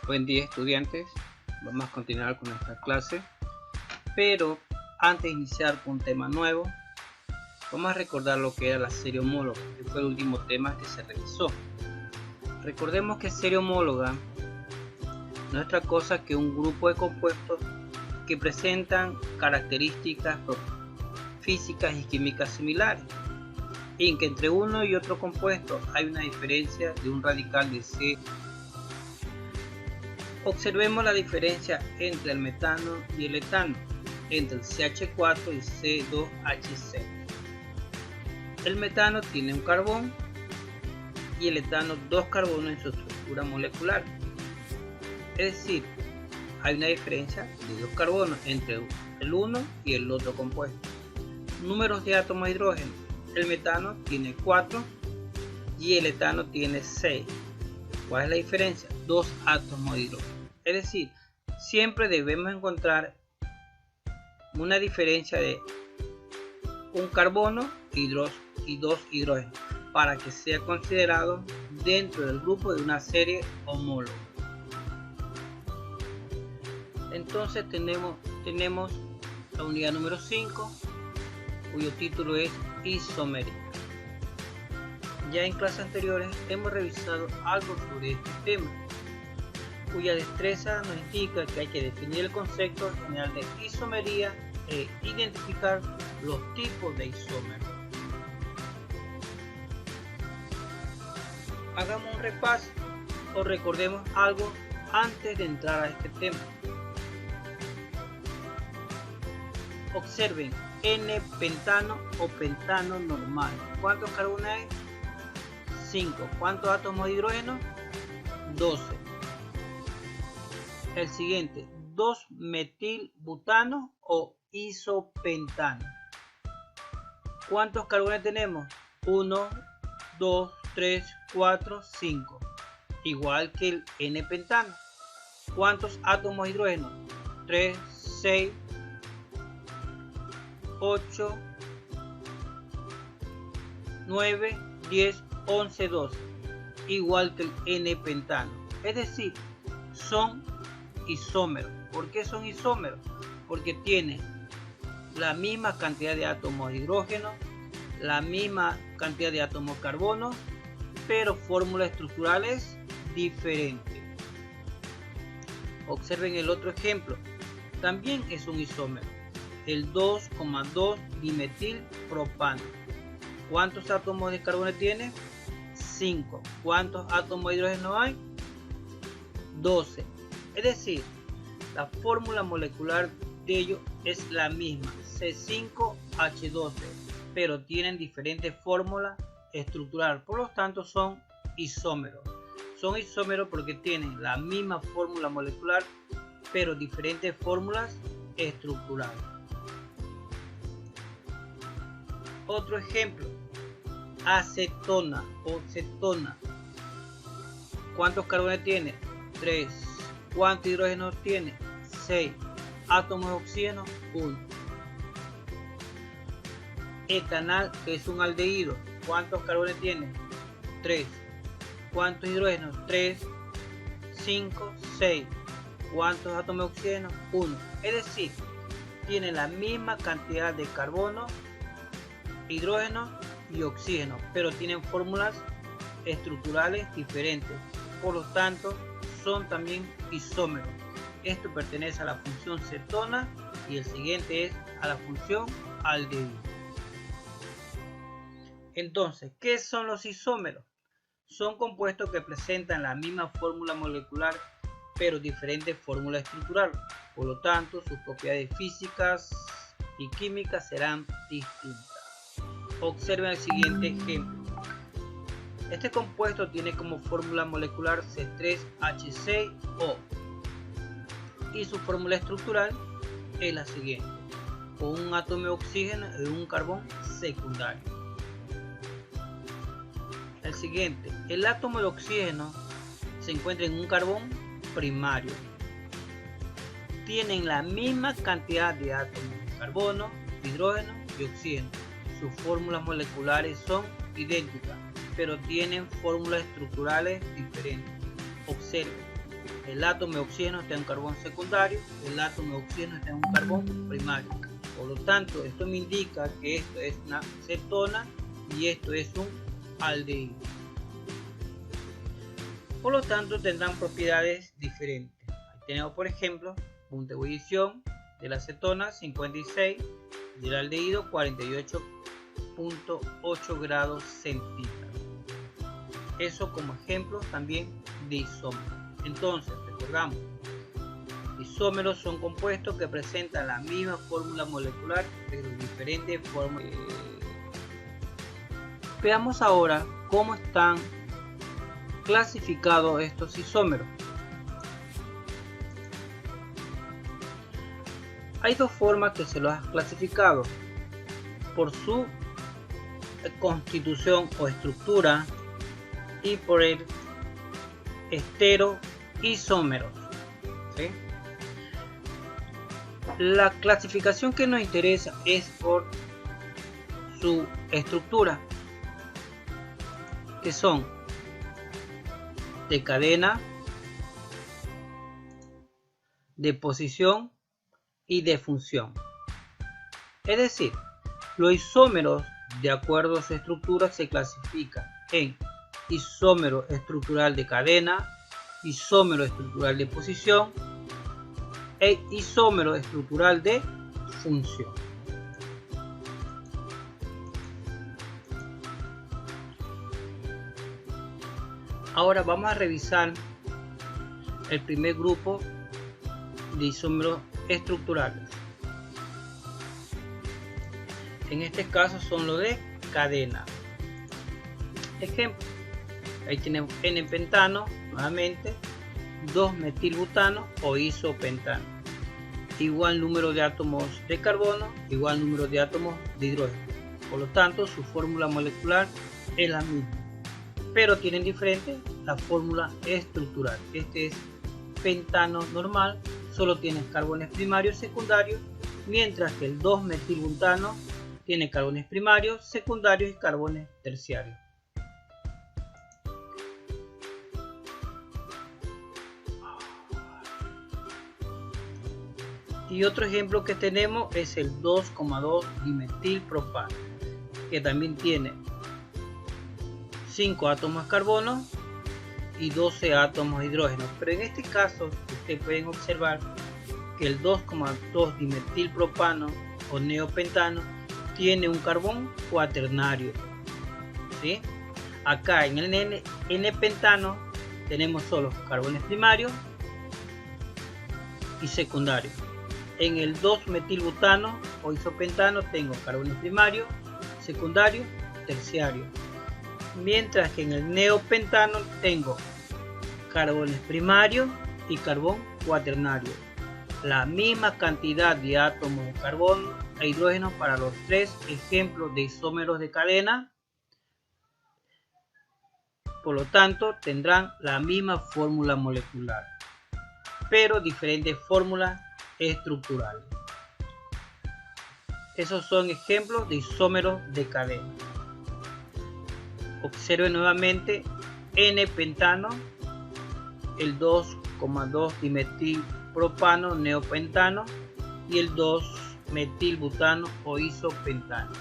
Buen día, estudiantes. Vamos a continuar con nuestra clase, pero antes de iniciar con un tema nuevo, vamos a recordar lo que era la serie homóloga, que fue el último tema que se revisó. Recordemos que serie homóloga no es otra cosa que un grupo de compuestos que presentan características físicas y químicas similares, y en que entre uno y otro compuesto hay una diferencia de un radical de C. Observemos la diferencia entre el metano y el etano, entre el CH4 y C2HC. El metano tiene un carbón y el etano dos carbonos en su estructura molecular. Es decir, hay una diferencia de dos carbonos entre el uno y el otro compuesto. Números de átomos de hidrógeno. El metano tiene 4 y el etano tiene 6. ¿Cuál es la diferencia? Dos átomos de hidrógeno. Es decir, siempre debemos encontrar una diferencia de un carbono y dos hidrógenos para que sea considerado dentro del grupo de una serie homóloga. Entonces tenemos la unidad número 5, cuyo título es isomérica. Ya en clases anteriores hemos revisado algo sobre este tema, cuya destreza nos indica que hay que definir el concepto general de isomería e identificar los tipos de isómeros. Hagamos un repaso o recordemos algo antes de entrar a este tema. Observen N-pentano o pentano normal. ¿Cuántos carbonos hay? 5. ¿Cuántos átomos de hidrógeno? 12. El siguiente, 2-metilbutano o isopentano. ¿Cuántos carbones tenemos? 1, 2, 3, 4, 5. Igual que el N-pentano. ¿Cuántos átomos de hidrógeno? 3, 6, 8, 9, 10, 11, 12. Igual que el N-pentano. Es decir, son isómeros. ¿Por qué son isómeros? Porque tienen la misma cantidad de átomos de hidrógeno, la misma cantidad de átomos de carbono, pero fórmulas estructurales diferentes. Observen el otro ejemplo. También es un isómero. El 2,2 dimetilpropano. ¿Cuántos átomos de carbono tiene? 5. ¿Cuántos átomos de hidrógeno hay? 12. Es decir, la fórmula molecular de ellos es la misma, C5H12, pero tienen diferentes fórmulas estructurales, por lo tanto son isómeros. Son isómeros porque tienen la misma fórmula molecular, pero diferentes fórmulas estructurales. Otro ejemplo, acetona o cetona. ¿Cuántos carbones tiene? 3. ¿Cuántos hidrógenos tiene? 6. Átomos de oxígeno, 1. Etanal, que es un aldehído. ¿Cuántos carbones tiene? 3. ¿Cuántos hidrógenos? 3, 5, 6. ¿Cuántos átomos de oxígeno? 1. Es decir, tienen la misma cantidad de carbono, hidrógeno y oxígeno, pero tienen fórmulas estructurales diferentes. Por lo tanto, son también isómeros. Esto pertenece a la función cetona y el siguiente es a la función aldehído. Entonces, ¿qué son los isómeros? Son compuestos que presentan la misma fórmula molecular pero diferentes fórmulas estructurales. Por lo tanto, sus propiedades físicas y químicas serán distintas. Observen el siguiente ejemplo. Este compuesto tiene como fórmula molecular C3H6O y su fórmula estructural es la siguiente, con un átomo de oxígeno y un carbón secundario. El siguiente, el átomo de oxígeno se encuentra en un carbón primario. Tienen la misma cantidad de átomos de carbono, hidrógeno y oxígeno. Sus fórmulas moleculares son idénticas, pero tienen fórmulas estructurales diferentes. Observen, el átomo de oxígeno está en un carbón secundario, el átomo de oxígeno está en un carbón primario. Por lo tanto, esto me indica que esto es una cetona y esto es un aldehído. Por lo tanto, tendrán propiedades diferentes. Ahí tenemos, por ejemplo, punto de ebullición de la cetona 56 y del aldehído 48.8 grados centígrados. Eso como ejemplo también de isómeros. Entonces, recordamos, isómeros son compuestos que presentan la misma fórmula molecular pero diferentes formas. Veamos ahora cómo están clasificados estos isómeros. Hay dos formas que se los ha clasificado: por su constitución o estructura y por el estereoisómeros. ¿Sí? La clasificación que nos interesa es por su estructura, que son de cadena, de posición y de función. Es decir, los isómeros, de acuerdo a su estructura, se clasifican en isómero estructural de cadena, isómero estructural de posición e isómero estructural de función. Ahora vamos a revisar el primer grupo de isómeros estructurales. En este caso son los de cadena. Ejemplo, ahí tenemos N-pentano, nuevamente 2-metilbutano o isopentano. Igual número de átomos de carbono, igual número de átomos de hidrógeno. Por lo tanto, su fórmula molecular es la misma, pero tienen diferente la fórmula estructural. Este es pentano normal, solo tiene carbones primarios y secundarios, mientras que el 2-metilbutano tiene carbones primarios, secundarios y carbones terciarios. Y otro ejemplo que tenemos es el 2,2-dimetilpropano, que también tiene 5 átomos de carbono y 12 átomos de hidrógeno. Pero en este caso, ustedes pueden observar que el 2,2-dimetilpropano o neopentano tiene un carbón cuaternario. ¿Sí? Acá en el N-pentano tenemos solo carbones primarios y secundarios. En el 2-metilbutano o isopentano tengo carbones primarios, secundarios, terciarios. Mientras que en el neopentano tengo carbones primarios y carbón cuaternario. La misma cantidad de átomos de carbono e hidrógeno para los tres ejemplos de isómeros de cadena. Por lo tanto, tendrán la misma fórmula molecular, pero diferentes fórmulas estructurales. Esos son ejemplos de isómeros de cadena. Observen nuevamente N-pentano, el 2,2-dimetilpropano neopentano y el 2-metilbutano o isopentano.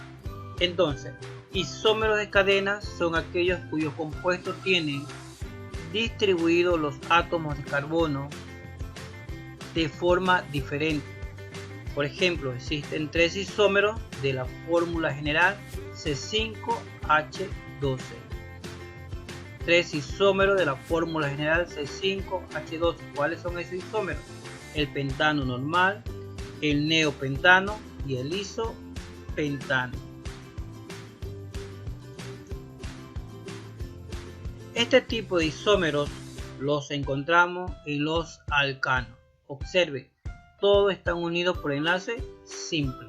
Entonces, isómeros de cadena son aquellos cuyos compuestos tienen distribuidos los átomos de carbono de forma diferente. Por ejemplo, existen 3 isómeros de la fórmula general C5H12. 3 isómeros de la fórmula general C5H12. ¿Cuáles son esos isómeros? El pentano normal, el neopentano y el isopentano. Este tipo de isómeros los encontramos en los alcanos. Observen, todos están unidos por enlace simple.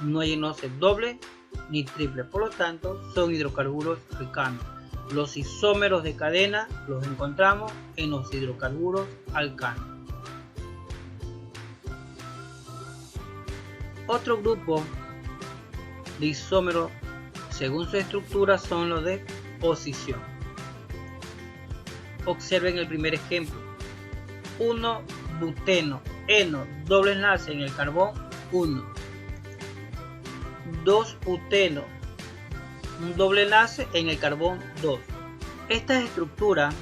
No hay enlace doble ni triple, por lo tanto son hidrocarburos alcanos. Los isómeros de cadena los encontramos en los hidrocarburos alcanos. Otro grupo de isómeros según su estructura son los de posición. Observen el primer ejemplo. 1 buteno, eno, doble enlace en el carbón 1, 2 buteno, un doble enlace en el carbón 2. Estas estructuras,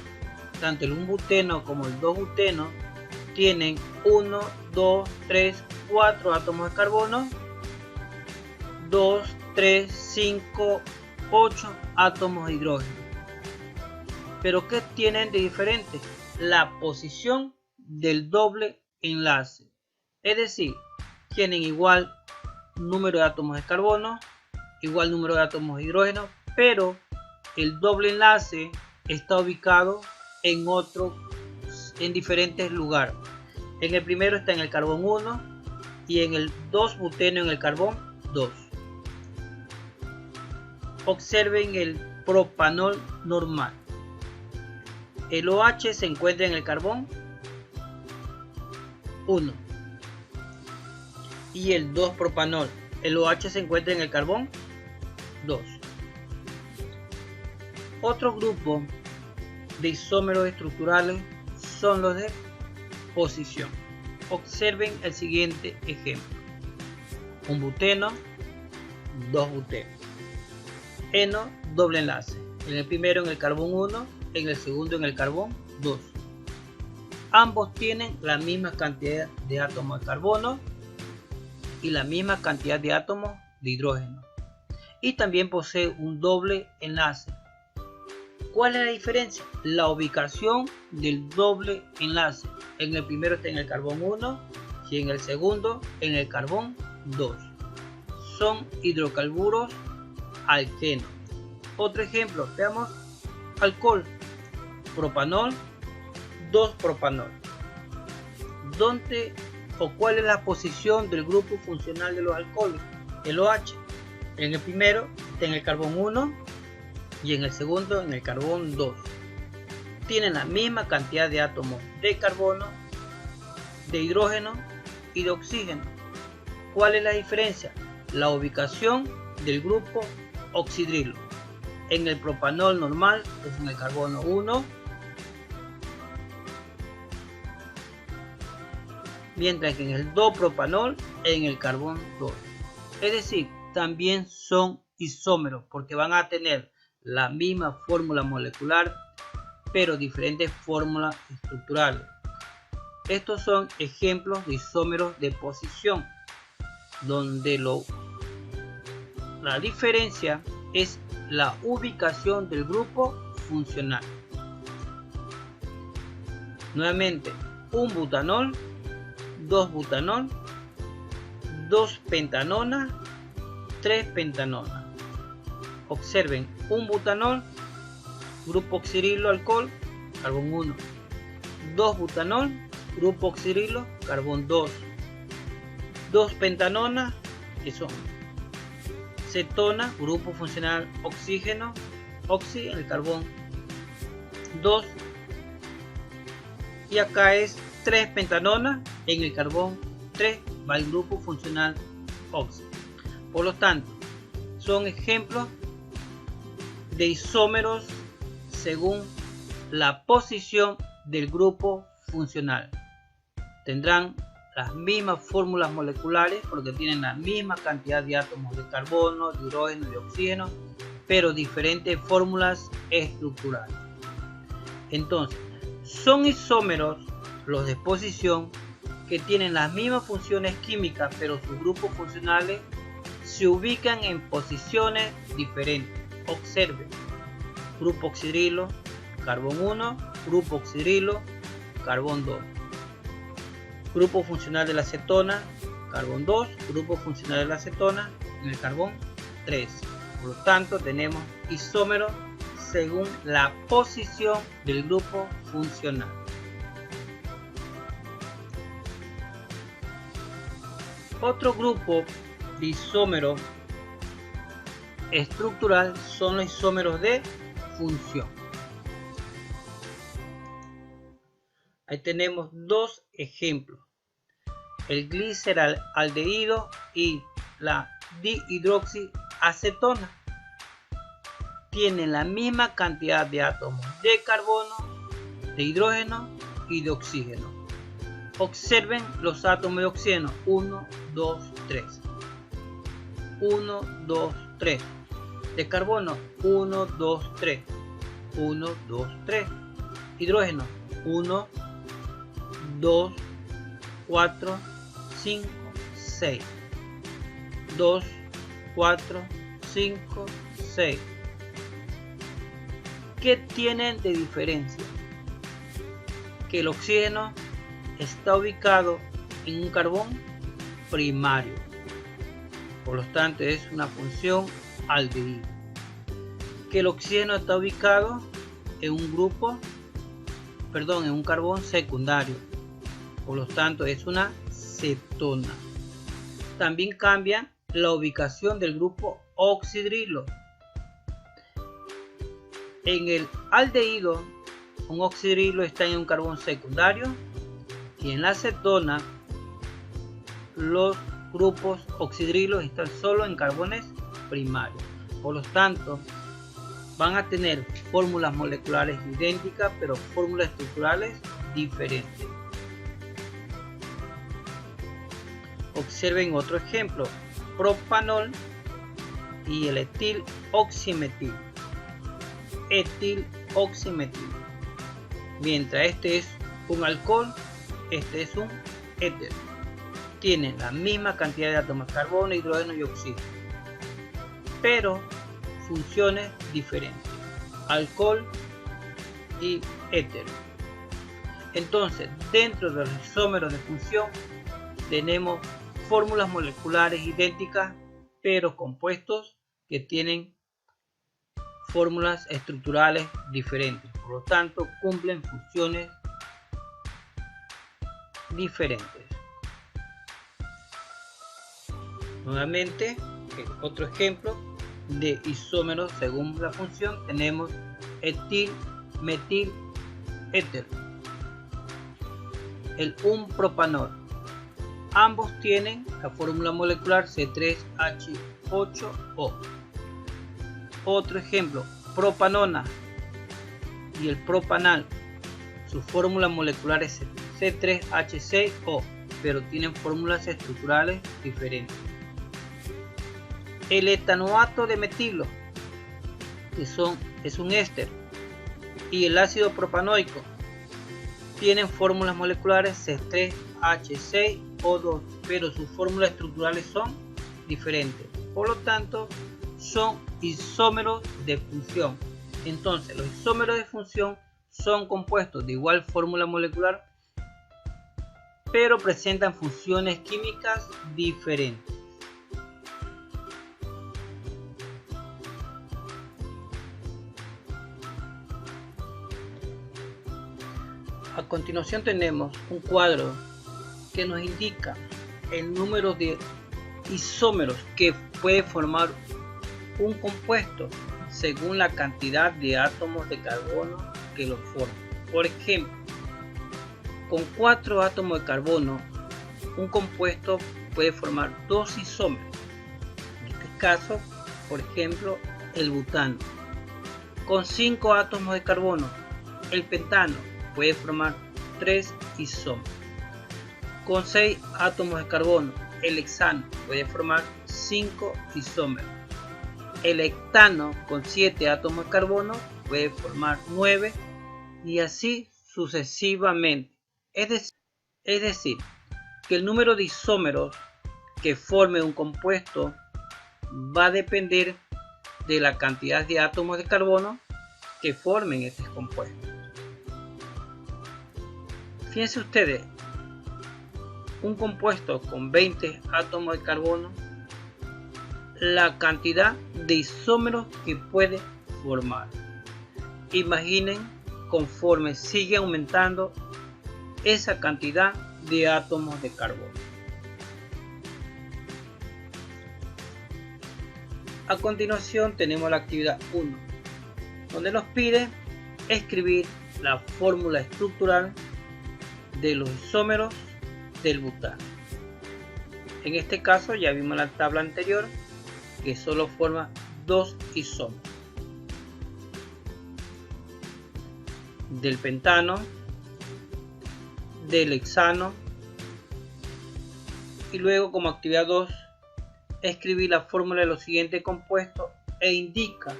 tanto el 1 buteno como el 2 buteno, tienen 1, 2, 3, 4 átomos de carbono, 2, 3, 5, 8 átomos de hidrógeno. Pero ¿qué tienen de diferente? La posición del doble enlace. Es decir, tienen igual número de átomos de carbono, igual número de átomos de hidrógeno, pero el doble enlace está ubicado en diferentes lugares. En el primero está en el carbón 1 y en el 2 buteno en el carbón 2. Observen el propanol normal. El OH se encuentra en el carbón 1 y el 2 propanol. El OH se encuentra en el carbón 2. Otro grupo de isómeros estructurales son los de posición. Observen el siguiente ejemplo: un buteno, 2 butenos, eno, doble enlace, en el primero en el carbón 1, en el segundo en el carbón 2. Ambos tienen la misma cantidad de átomos de carbono y la misma cantidad de átomos de hidrógeno, y también posee un doble enlace. ¿Cuál es la diferencia? La ubicación del doble enlace. En el primero está en el carbón 1 y en el segundo en el carbón 2. Son hidrocarburos alquenos. Otro ejemplo, veamos alcohol, propanol, 2 propanol. ¿Dónde o cuál es la posición del grupo funcional de los alcoholes? El OH. En el primero está en el carbón 1 y en el segundo en el carbón 2. Tienen la misma cantidad de átomos de carbono, de hidrógeno y de oxígeno. ¿Cuál es la diferencia? La ubicación del grupo oxidrilo. En el propanol normal es en el carbono 1, mientras que en el 2-propanol en el carbón 2. Es decir, también son isómeros porque van a tener la misma fórmula molecular, pero diferentes fórmulas estructurales. Estos son ejemplos de isómeros de posición, donde la diferencia es la ubicación del grupo funcional. Nuevamente, un butanol, 2 butanol, 2 pentanona, 3 pentanona. Observen, un butanol, grupo oxidrilo alcohol, carbón 1. 2 butanol, grupo oxidrilo, carbón 2. 2 pentanona, que son cetona, grupo funcional oxígeno, oxi, el carbón 2. Y acá es 3 pentanona, en el carbón 3 va el grupo funcional oxi. Por lo tanto, son ejemplos de isómeros según la posición del grupo funcional. Tendrán las mismas fórmulas moleculares porque tienen la misma cantidad de átomos de carbono, de hidrógeno y de oxígeno, pero diferentes fórmulas estructurales. Entonces, son isómeros los de posición que tienen las mismas funciones químicas, pero sus grupos funcionales se ubican en posiciones diferentes. Observen, grupo oxidrilo, carbón 1, grupo oxidrilo, carbón 2. Grupo funcional de la cetona, carbón 2, grupo funcional de la cetona en el carbón 3. Por lo tanto, tenemos isómeros según la posición del grupo funcional. Otro grupo de isómeros estructural son los isómeros de función. Ahí tenemos dos ejemplos: el gliceraldehído y la dihidroxiacetona. Tienen la misma cantidad de átomos de carbono, de hidrógeno y de oxígeno. Observen los átomos de oxígeno. 1, 2, 3. 1, 2, 3. De carbono. 1, 2, 3. 1, 2, 3. Hidrógeno. 1, 2, 4, 5, 6. 2, 4, 5, 6. ¿Qué tienen de diferencia? Que el oxígeno está ubicado en un carbón primario, por lo tanto es una función aldehído. Que el oxígeno está ubicado en un carbón secundario, por lo tanto es una cetona. También cambia la ubicación del grupo oxidrilo. En el aldehído, un oxidrilo está en un carbón secundario y en la cetona los grupos oxidrilos están solo en carbones primarios. Por lo tanto, van a tener fórmulas moleculares idénticas, pero fórmulas estructurales diferentes. Observen otro ejemplo: propanol y el etiloximetil. Etiloximetil. Mientras este es un alcohol, este es un éter. Tienen la misma cantidad de átomos de carbono, hidrógeno y oxígeno, pero funciones diferentes: alcohol y éter. Entonces, dentro de los isómeros de función tenemos fórmulas moleculares idénticas, pero compuestos que tienen fórmulas estructurales diferentes, por lo tanto cumplen funciones diferentes. Nuevamente, otro ejemplo de isómeros según la función, tenemos etil, metil, éter. El 1-propanol. Ambos tienen la fórmula molecular C3H8O. Otro ejemplo, propanona y el propanal. Su fórmula molecular es C3H6O, pero tienen fórmulas estructurales diferentes. El etanoato de metilo, es un éster, y el ácido propanoico tienen fórmulas moleculares C3H6O2, pero sus fórmulas estructurales son diferentes. Por lo tanto, son isómeros de función. Entonces, los isómeros de función son compuestos de igual fórmula molecular, pero presentan funciones químicas diferentes. A continuación tenemos un cuadro que nos indica el número de isómeros que puede formar un compuesto según la cantidad de átomos de carbono que lo forman. Por ejemplo, con 4 átomos de carbono, un compuesto puede formar 2 isómeros. En este caso, por ejemplo, el butano. Con 5 átomos de carbono, el pentano puede formar 3 isómeros. Con 6 átomos de carbono, el hexano puede formar 5 isómeros. El heptano con 7 átomos de carbono puede formar 9, y así sucesivamente. Es decir, que el número de isómeros que forme un compuesto va a depender de la cantidad de átomos de carbono que formen este compuesto. Fíjense ustedes, un compuesto con 20 átomos de carbono, la cantidad de isómeros que puede formar. Imaginen conforme sigue aumentando esa cantidad de átomos de carbono. A continuación tenemos la actividad 1, donde nos pide escribir la fórmula estructural de los isómeros del butano. En este caso ya vimos la tabla anterior que solo forma 2 isómeros. Del pentano, del hexano Y luego, como actividad 2, escribir la fórmula de los siguientes compuestos e indica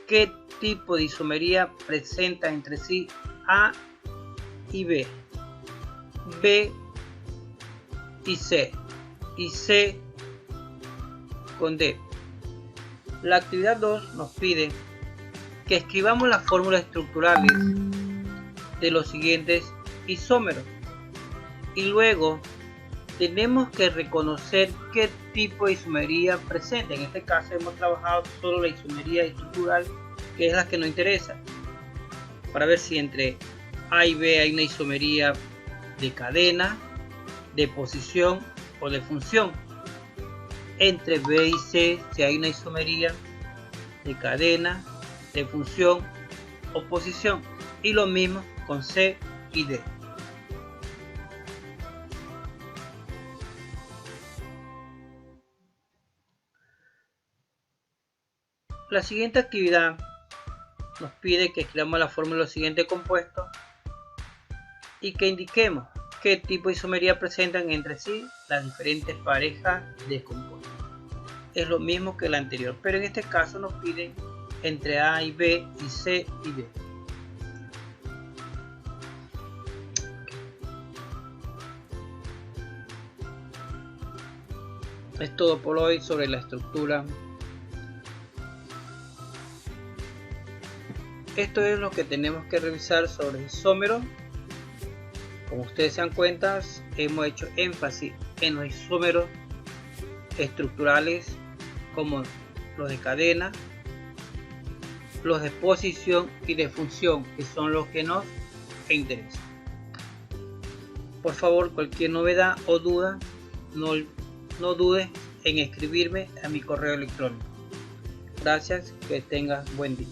qué tipo de isomería presenta entre sí A y B, B y C con D. La actividad 2 nos pide que escribamos las fórmulas estructurales de los siguientes isómeros y luego tenemos que reconocer qué tipo de isomería presenta. En este caso hemos trabajado solo la isomería estructural, que es la que nos interesa, para ver si entre A y B hay una isomería de cadena, de posición o de función. Entre B y C si hay una isomería de cadena, de función o posición, y lo mismo con C y D. La siguiente actividad nos pide que escribamos la fórmula de los siguientes compuestos y que indiquemos qué tipo de isomería presentan entre sí las diferentes parejas de compuestos. Es lo mismo que la anterior, pero en este caso nos piden entre A y B y C y D. Es todo por hoy sobre la estructura. Esto es lo que tenemos que revisar sobre isómeros. Como ustedes se dan cuenta, hemos hecho énfasis en los isómeros estructurales como los de cadena, los de posición y de función, que son los que nos interesan. Por favor, cualquier novedad o duda, no dudes en escribirme a mi correo electrónico. Gracias, que tengas buen día.